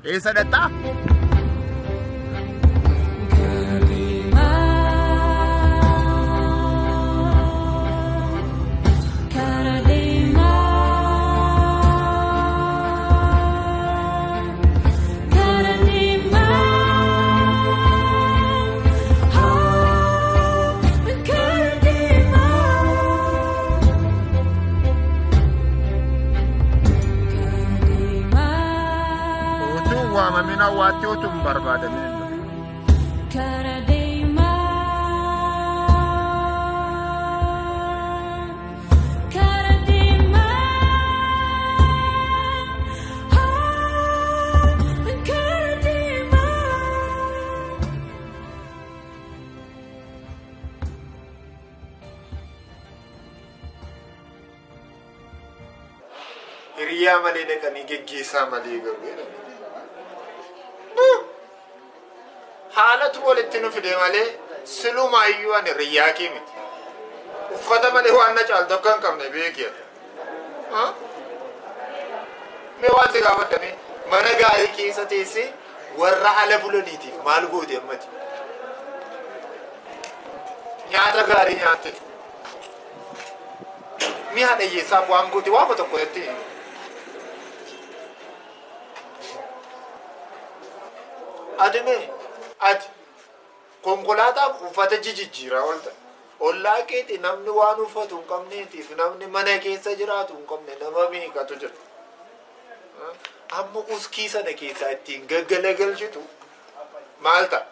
Eessa dhaqxaa? Mamina wati utum barbada minno. Karadima, Karadima, Karadima. Hiriya malee dhaqanii geggeessaa malee garuu. Haalatu walitti nu fide malee silumaayyuu ani riyyaakii miti. Uffata malee waan na caaltu akka hin qabne beekiya. Mee waan si gaafatame mana gaarii keessa teessee warra ala bulaniitiif maal goote ammati? Nyaata gaarii nyaatte. Mi'a dhiyyeessaaf waan goote waama tokko jettee. Adime. Ati konkolaataaf uffata jijjiiraa oolta. Ollaa keetii namni waan uffatu hin qabneetiif namni mana keessa jiraatu hin qabne nama meeqatu jira. Amma uskii sana keessaa ittiin gaggalagalchitu maal ta'a?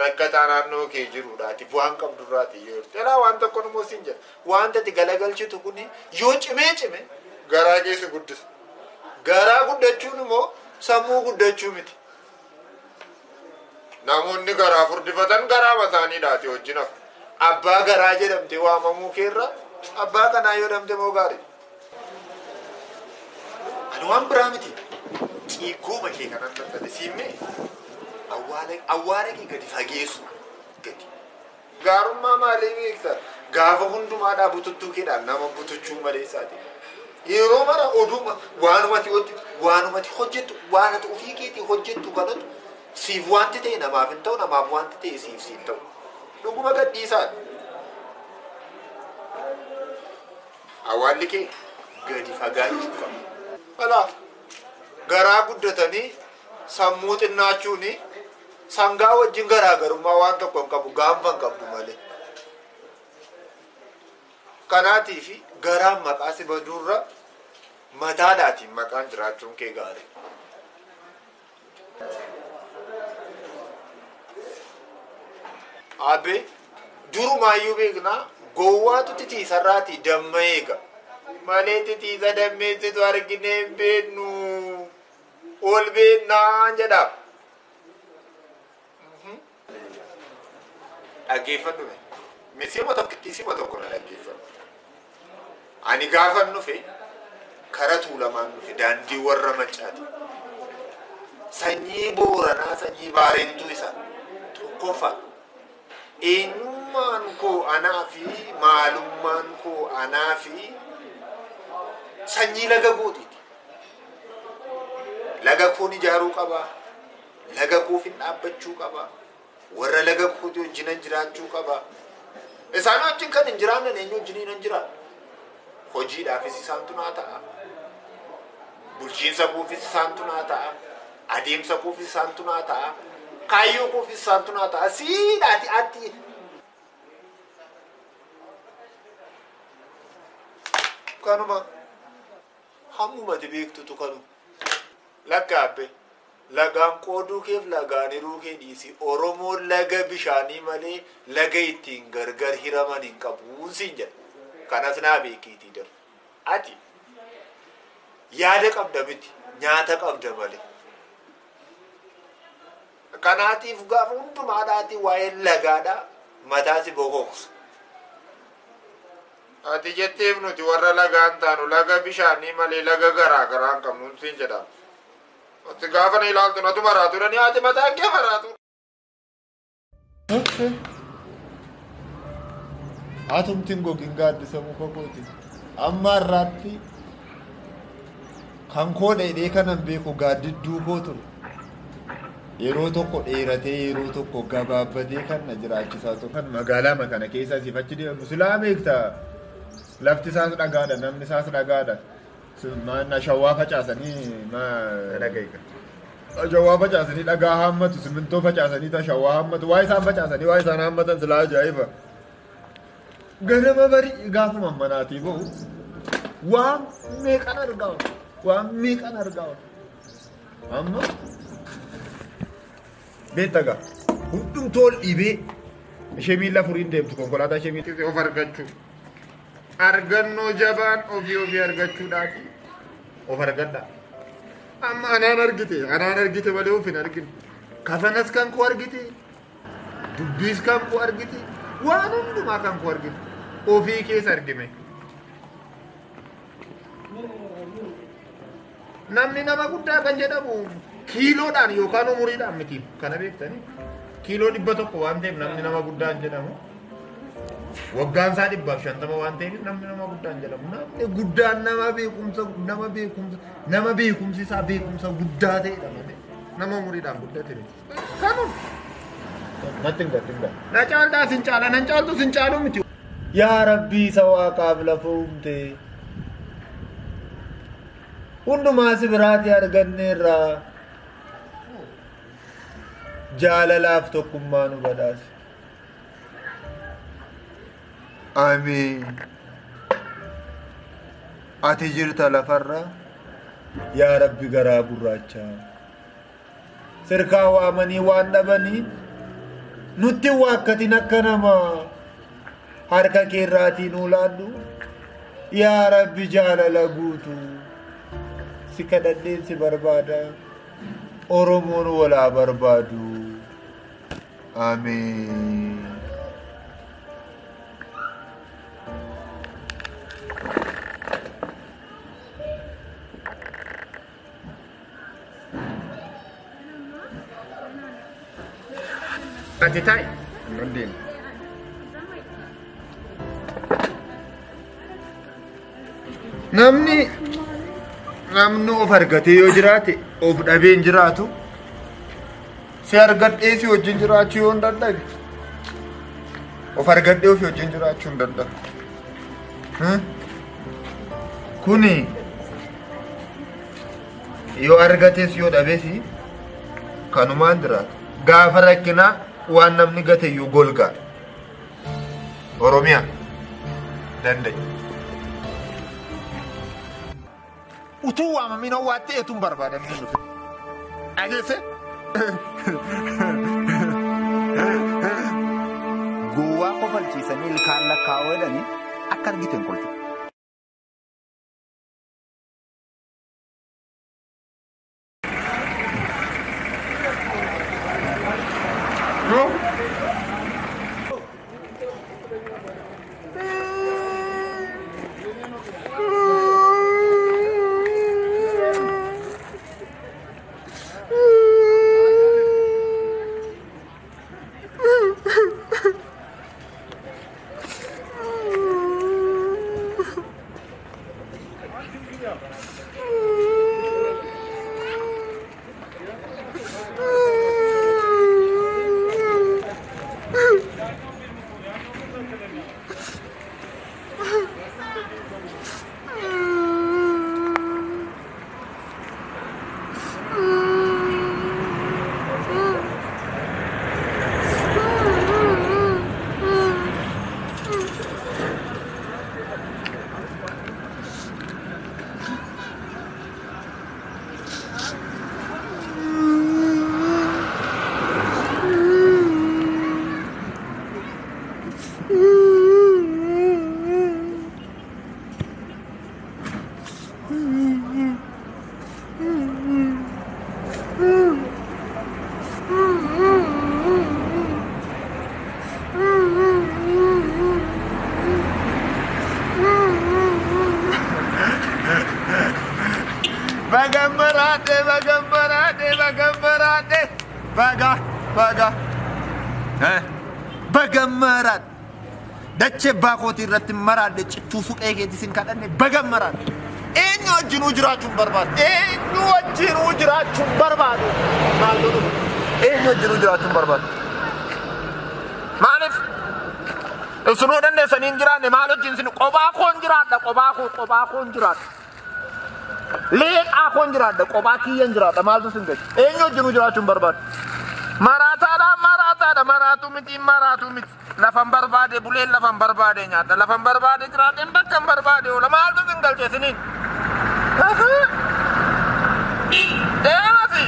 Rakkataa naannoo kee jiruudhaatiif waan qabdurraati yoo jirtu. Jalaa waan tokko nu moosiin jira. Wanta itti galagalchitu kuni yoo cime garaa keessa guddisa. Garaa guddachuun immoo sammuu guddachuu miti. Namoonni garaa furdifatan garaa mataaniidhaati wajjin hafu. Abbaa garaa jedhamte waamamuu keerra abbaa kanaa yoo dhamte moo gaarii? Ani waan biraa miti. Xiqqooma kee kanan naqate siimmee awwaara kee gadi fageessu gadi. Gaarummaa maalii beekta? Gaafa hundumaadhaa bututtuu keedhaan nama butuchuu malee isaati. Yeroo mara oduma waanumati hojjettu waan ati ofii keetii hojjettu kanatu siif wanti ta'e namaaf hin ta'u namaaf wanti ta'e siif ta'u. Dhuguma gadhiisaan. Awwaalli kee gadi fagaachuu qaba. Alaa garaa guddatanii sammuu xinnaachuun sangaa wajjin garaagarummaa waan tokko hin qabu gaanfa hin qabdu malee. Kanaatiif garaan maqaa si baduurra mataadhaatiin maqaan jiraachuun kee gaarii. Abe durumaayyuu beeknaa gowwaatu titiisarraati damma eega. Malee titiisa dammeessitu arginee hin beeknu ol beeknaa jedhaaf. Dhaggeeffadhu misima tokko na dhaggeeffadhu. Ani gaafan dhufe kara tuulamaan dhufe daandii warra Maccaati. Sanyii Booranaa sanyii Baarentuu isa tokkoffaa. Eenyummaan koo anaa fi maalummaan koo anaa fi sanyii laga gootiiti. Laga koon ijaaruu qaba. Laga koof hin dhaabbachuu qaba. Warra laga kooti wajjin jiraachuu qaba. Isaan wajjin kan hin jiraanne eenyu wajjin hin jiraanne. Hojiidhaafis isaantu naa ta'a. Bulchiinsa koofis isaantu naa ta'a. Adeemsa koofis isaantu naa ta'a. Kaayyoo koofis isaantu naa ta'a. Siidhaati ati. Kanuma hammumati beektutu kanu. Lakkaabbe. Lagaan qooduu keef lagaan hiruu kee dhiisi. Oromoon laga bishaanii malee laga ittiin gargar hiraman hin qabuun siin jedha. Kanas naa beekiitii darbu. Ati yaada qabda miti nyaata qabda malee. Kanaatiif gaafa hundumaadhaati waa'ee lagaadhaa mataasi boqoqsu. Ati jetteef nuti warra lagaan taanu laga bishaanii malee laga garaa garaan qabnuun siin jedhama. Ati gaafa na ilaaltu natu maraatu dhani ati mataa kee maraatu. Atumtiin gogiin gaaddisa muka kooti. Amma irraatti kan koo dheedhee kanan beeku gaaddidduu koo ture. yeroo tokko dheeratee yeroo tokko gabaabbatee kan na jiraachisaa ture kan magaalaa makana keessa sifachi deemu silaa beektaa lafti isaas dhagaadha namni isaas dhagaadha maanna shawwaa facaasanii dhaga'iika shawwaa facaasanii dhagaa hammatu simintoo facaasanii ta shawwaa hammatu waa isaan facaasanii waa isaan hammatan silaa ajaa'iba ganama barii gaafuma manaatii ba'u waan meeqan argaa amma beetaga hundum tol dhibee ishee miila furiin deemtu konkolaataa ishee miila of argachuu argannoo jabaan ofii argachuudhaati of argadha amma anaan argite malee of hin argine kafanas kan koo argite dubbiis kan koo argite waan hundumaa kan koo argite ofii keessa argime namni nama guddaa kan jedhamu kiiloodhaan yookaan umuriidhaan miti kana beektanii kiiloo 100 waan ta'eef namni nama guddaa hin jedhamu waggaan isaa 150 waan ta'eef namni nama guddaa hin jedhamu namni guddaan nama beekumsi isaa beekumsa guddaa ta'edha malee nama umuriidhaan guddate kanuma nattinga na caaltaa sin caala nan caaltu sin caalu miti yaa rabbii isa waaqaaf lafa uumte hundumaa si biraatti arganneerraa jaalalaaf tokkummaa nu badhaase amiin ati jirta lafarra yaa rabbi garaa gurraachaa sirkaa waamanii waan dhabanii nutti waakkatin akka namaa harka keerraatii nuu laaddu yaa rabbi jaalala guutu si kadhadheen si barbaada oromoon walaa barbaadu amiin Ati tai ndin namni of argatee yoo jiraate of dhabeen jiraatu si argadhee si wajjin jiraachuu yoo hin dadhabe of argadhee ofii wajjin jiraachuu hin dadhabe kuni yoo argatees yoo dhabees kanumaan jiraatu gaafa rakkinaa waan namni gate iyyuu golgaa oromiyaa danda'e utuu waamamina waa ta'eetuun barbaadamni nuti ageesse gowwaa kofalchiisanii ilkaan lakkaa'oo jedhanii akka argite hin kolfu Bagamarat dache baakoti irratti maraadhe cittuu suphee keetii sin kadhanne bagamarat eenyu wajjin jiraachuun barbaadu maal godhu eenyu jiru jiraachuun barbaadu. Maaliif? Isinuu dandeessanii hin jiraanne maal wajjin isin qophaa koon jiraadha qophaa koon jiraadha. Leeqaa koon jiraadha qophaa kiyyan jiraadha maaltu isin gachi? Eenyu wajjin jiraachuun barbaadu? Maraataadha maraatu miti. Lafan barbaade buleen lafan barbaade nyaata lafan barbaade jiraadheen bakka hin barbaade oola maaltu isin galche isiniin? Deemasi.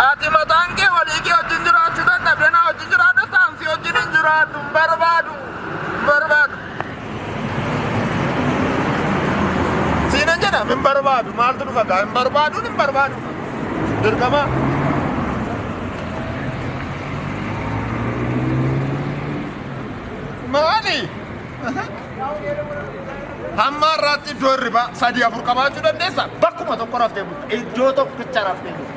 Ati mataan kee walii kee wajjin jiraachuu dadhabde naa wajjin jiraadha taansi wajjin hin jiraadhu hin barbaadu. Siinan jedha hin barbaadu maaltu dhufa gaa hin barbaadu. Dirqama. Maali? Hamma irratti iddoo hirribaa sadii afur qabaachuu dandeessa. Bakkuma tokko raftee bulta. Iddoo tokkicha raftee bulta.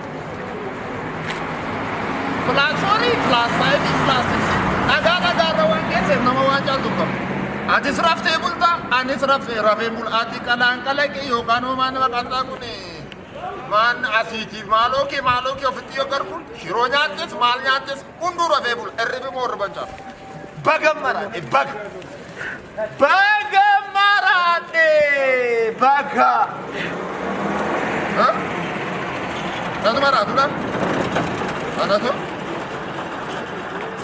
+4, +5, +6. Dhagaa waan keesseef nama waan caaltu qabu. Atis raftee bulta, anis rafee bula. Ati qalaan qalaqee yookaan homaan maqaasaa kun maan asiitiif maaloo kee ofitti yoo garbuun shiroo nyaattes maal nyaattes hunduu rafee bula. Hirribi moo hirriban caalu? Baga maraadhe baga. Natu maraatuudha? Anatu?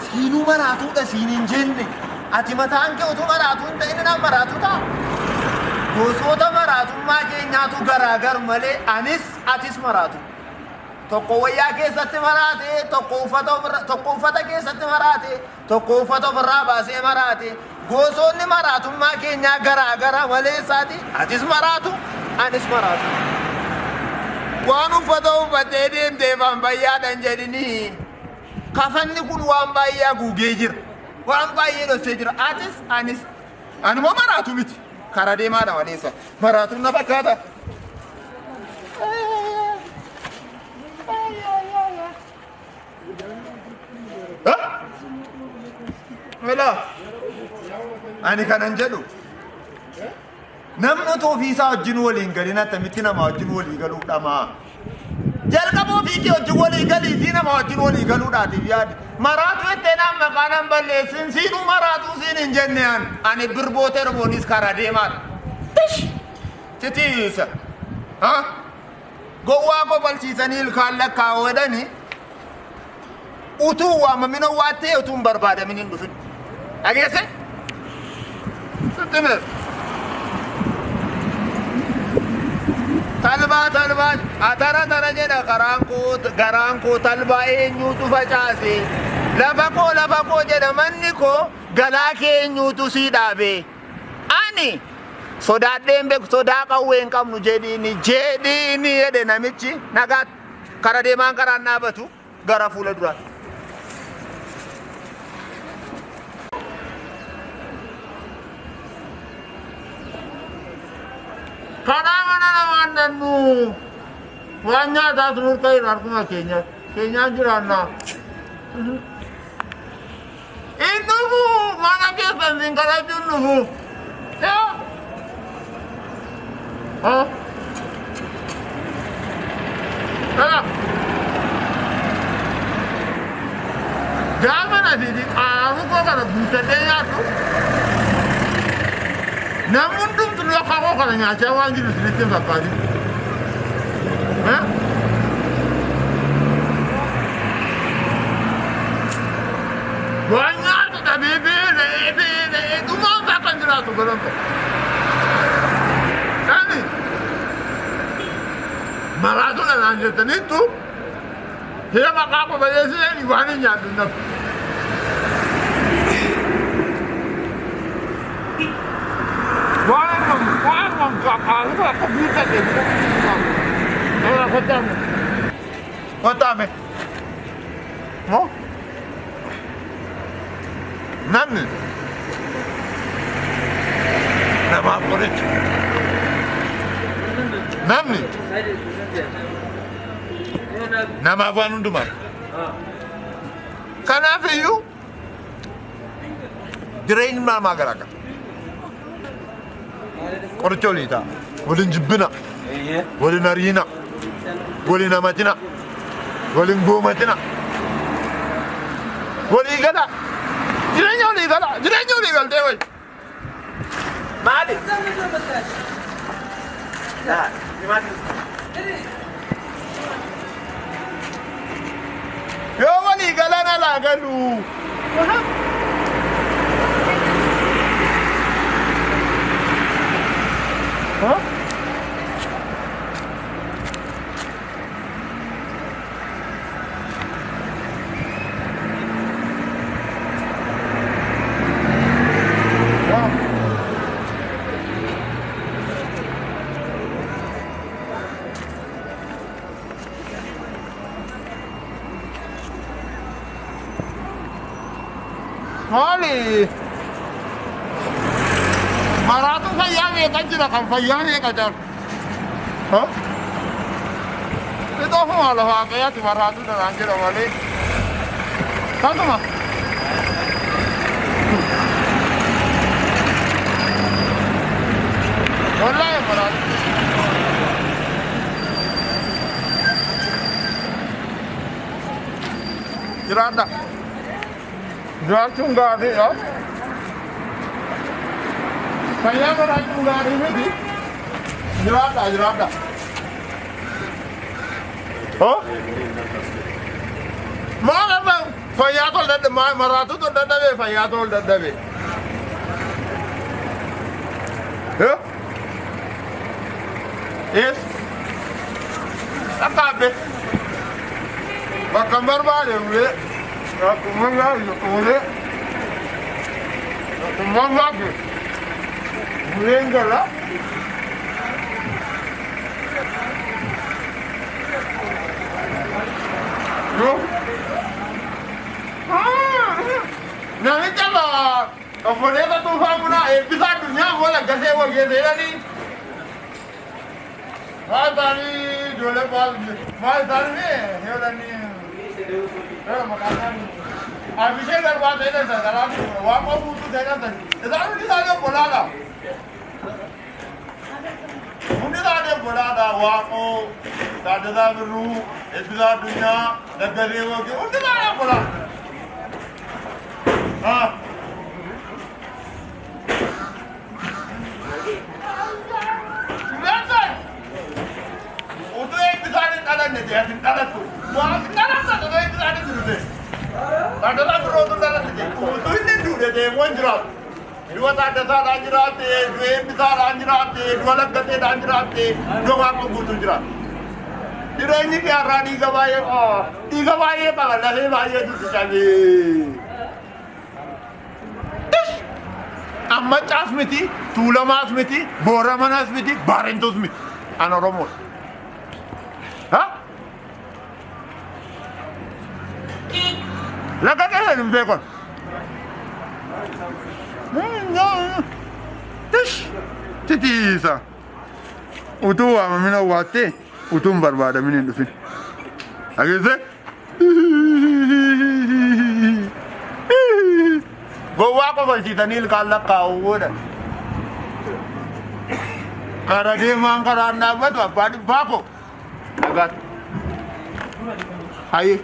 Siinuu maraatuudha siin hin jenne. Ati mataan kee utuu maraatuu hin ta'in nama maraatu ta'a. Gosoota maraatummaa keenyaatu garaagar malee anis atis maraatu. Tokko wayyaa keessatti maraate, tokko uffata keessatti maraate, tokko uffata ofirraa baasee maraate. Gosoonni maraatummaa keenyaa garaagara malee isaati. Atis maraatu, anis maraatu. Waan uffata uffatee deemtee bayyaadhaan jedhini. Kafanni kun waan baay'ee guugee jira. Waan baay'ee dhossee jira. Atis, anis. Anuma maraatu miti. Karaa deemaadha waleessa. Maraatuun na fakkaata. Wala. Ani kanan jedhu. Namni ofiisaa wajjin waliin galin attamitti nama wajjin walii galuudhama. Jalqaba ofii kee wajjin walii galiitii nama wajjin walii galuudhaatiif yaade. Maraatu itti nama maqaanan balleessin siinuu maraatuu siin hin jenneen. Ani birboota erboonis karaa deemaadha. Titiisa. Gowwaa qophalchiisanii ilkaan lakkaa'oo jedhani. Utuu waamamina waattee utuu hin barbaadamin hin dhufin. Dhageesse? Sittimeef. Talbaa atara jedha garaan koo talbaa eenyuutu facaase. Lafa koo jedha manni koo galaa kee eenyuutu sii dhaabe. Ani sodaadheen beeku sodaa qawwee hin qabnu jedhiini jedhe namichi nagaa kara deemaan karaan dhaabatu gara fuula duraatti. Karaa mana namaan dannu waan nyaataa turur ta'in harkuma keenyaan jiraannaa. Hin dhufu mana keessan siin kadhachuun dhufu. Gaafa nasiiti qaamuu koo kana guuttadhee nyaadhu. Namni hundumtu lafa koo kana nyaachaa waan jiru isinitti hin fakkaatin. Waan nyaatu dhabee beela'ee dhumaan isaa kan jiraatu godhan ta'e. Kani maraatu dhanaan jettaniittu hira maqaa qopheessee waan hin nyaadhu nafu. Waan kakaasu akka biita deemu. Kottaame. Moo? Namni namaaf qoricha. Namni namaaf waan hundumaa. Kanaaf iyyuu jireenyi namaa garaagara. Qoricha olii ta'a. Waliin jibbina. Waliin ariina. Waliin amatina. Waliin goomatina. Walii gala. Jireenya walii gala. Jireenya walii galtee wayi. Maali? Daa, maali? Yoo walii gala na laa galu. Huh? Mali. Maratu fayame kajira kan fayame kajar. Hah? Itu aku malah pakai ya maratu dan anjir mali. Kan tuh mah. Wallahi maratu. Jiranda. Jiracun nggak ada ya? Saya meracun nggak ada ini, jiranda. Oh? Mana bang? Fayatol dan maratu tu dan dave, fayatol dan dave. Ya? Yes. Apa be? Bakambar balik be. Aku mengalir, boleh. Aku mengalir. Boleh enggak lah? Yo. Nanti kalau boleh tak tuh kamu nak bisa dunia boleh kasih uang gitu ni. Mas tadi dua lepas, mas tadi ni, hewan ni. Abhishek करवा देना था जरा वहाँ पर पूछ देना था इधर उन्हीं साले बोला था वहाँ को दादा रू इधर दुनिया नगरी वो कि उन्हीं साले बोला हाँ वो तो एक दिखाने ताला नहीं दिया ताला तू वहाँ ताला था तो एक दिखाने जरूर है ताला तो तो ताला नहीं तो इतने दूर है वन जरात dua tanda anjrate dua besar anjrate dua legate anjrate dua aku butuh jerat tidak ini ke arah tiga bayi pak lahir bayi itu sekali amma asmiti tulama asmiti boraman asmiti barentos mit anoromos ha laga ke ni bekon Titisa. Utu wa mamina wate. Utu mbarbada mini ndufi. Ageze? Gowa ko ba si Tanil kala kauda. Karage mang karanda ba to padi bako. Agat. Hai.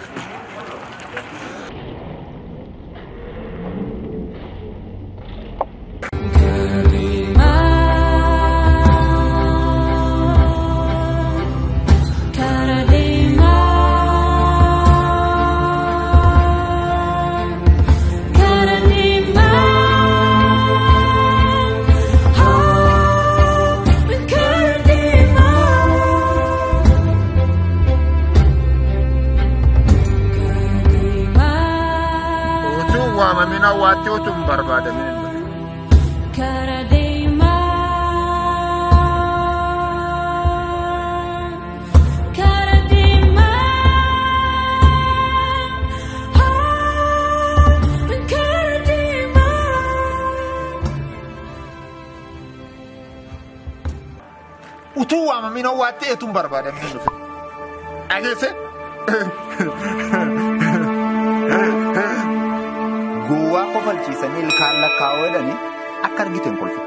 Mamina wati utum barbada min. Karadima, Karadima, Karadima. Utu wa mamina wati utum barbada min. Agese? Goa ko falchiisanii ilkaan lakkaa'uu jedhanii akka argitu hin kolfu.